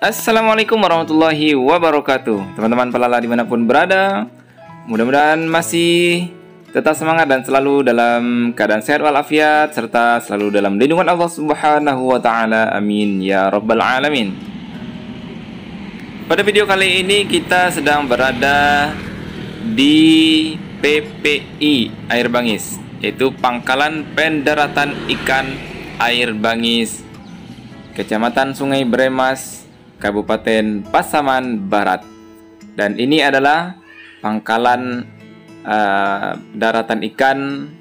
Assalamualaikum warahmatullahi wabarakatuh. Teman-teman pelala dimanapun berada, mudah-mudahan masih tetap semangat dan selalu dalam keadaan sehat walafiat, serta selalu dalam lindungan Allah Subhanahu wa Ta'ala. Amin ya Rabbal Alamin. Pada video kali ini kita sedang berada di PPI Air Bangis, yaitu Pangkalan Pendaratan Ikan Air Bangis, Kecamatan Sungai Bremas, Kabupaten Pasaman Barat. Dan ini adalah pangkalan daratan ikan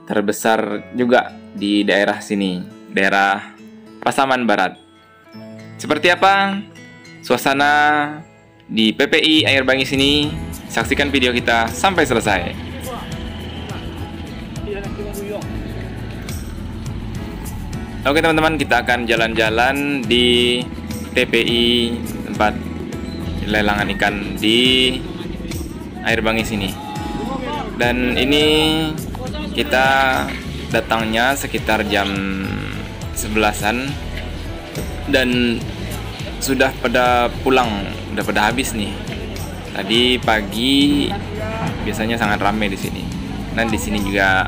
terbesar juga di daerah sini, daerah Pasaman Barat. Seperti apa suasana di PPI Air Bangis ini? Saksikan video kita sampai selesai. Oke teman-teman, kita akan jalan-jalan di TPI, tempat lelangan ikan di Air Bangis ini. Dan ini kita datangnya sekitar jam 11-an dan sudah pada pulang, udah pada habis nih. Tadi pagi biasanya sangat ramai di sini. Dan di sini juga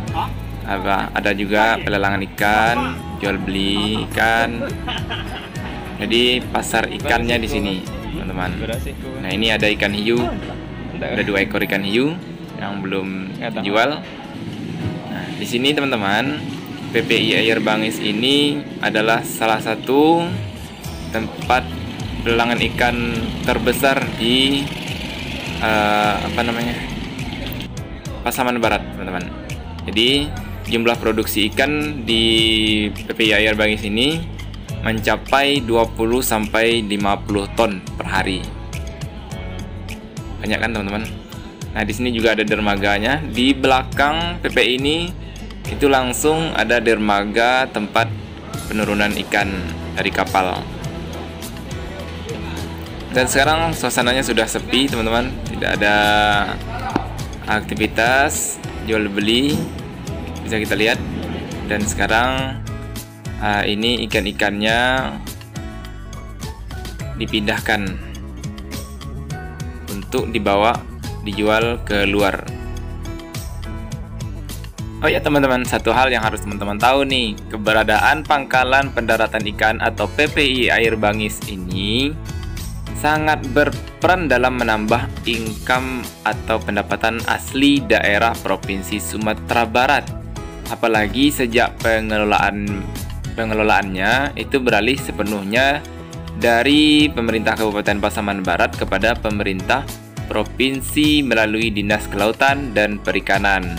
ada juga pelelangan ikan, jual beli ikan. Jadi pasar ikannya di sini, teman-teman. Nah, ini ada ikan hiu. Ada 2 ekor ikan hiu yang belum dijual. Nah, di sini teman-teman, PPI Air Bangis ini adalah salah satu tempat pelelangan ikan terbesar di Pasaman Barat, teman-teman. Jadi jumlah produksi ikan di PPI Air Bangis ini mencapai 20 sampai 50 ton per hari. Banyak kan, teman-teman? Nah, di sini juga ada dermaganya. Di belakang PPI ini itu langsung ada dermaga tempat penurunan ikan dari kapal. Dan sekarang suasananya sudah sepi, teman-teman. Tidak ada aktivitas jual beli, bisa kita lihat. Dan sekarang ini ikan-ikannya dipindahkan untuk dibawa dijual ke luar. Oh ya teman-teman, satu hal yang harus teman-teman tahu nih, keberadaan Pangkalan Pendaratan Ikan atau PPI Air Bangis ini sangat berperan dalam menambah income atau pendapatan asli daerah Provinsi Sumatera Barat. Apalagi sejak pengelolaannya itu beralih sepenuhnya dari pemerintah Kabupaten Pasaman Barat kepada pemerintah provinsi melalui Dinas Kelautan dan Perikanan.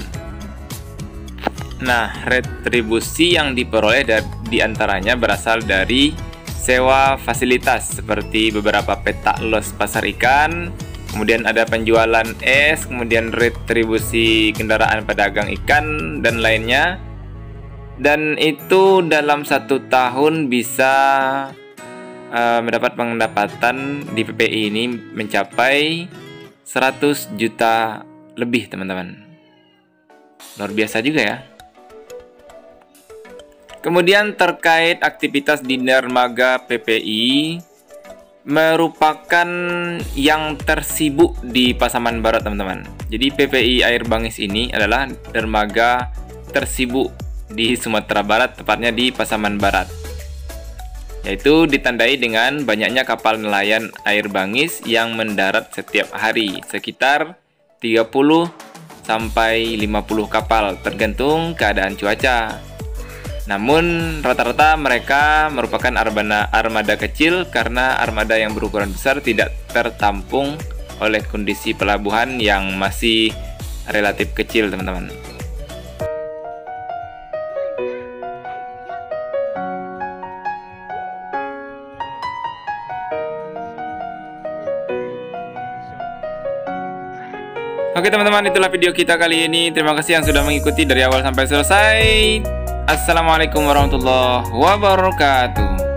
Nah, retribusi yang diperoleh diantaranya berasal dari sewa fasilitas seperti beberapa petak los pasar ikan, kemudian ada penjualan es, kemudian retribusi kendaraan pedagang ikan dan lainnya. Dan itu dalam 1 tahun bisa mendapat pendapatan di PPI ini mencapai 100 juta lebih, teman-teman. Luar biasa juga ya. Kemudian terkait aktivitas di dermaga PPI, merupakan yang tersibuk di Pasaman Barat, teman-teman. Jadi PPI Air Bangis ini adalah dermaga tersibuk di Sumatera Barat, tepatnya di Pasaman Barat. Yaitu ditandai dengan banyaknya kapal nelayan air bangis yang mendarat setiap hari, sekitar 30 sampai 50 kapal tergantung keadaan cuaca. Namun rata-rata mereka merupakan armada kecil karena armada yang berukuran besar tidak tertampung oleh kondisi pelabuhan yang masih relatif kecil, teman-teman. Oke teman-teman, itulah video kita kali ini. Terima kasih yang sudah mengikuti dari awal sampai selesai. Assalamualaikum warahmatullahi wabarakatuh.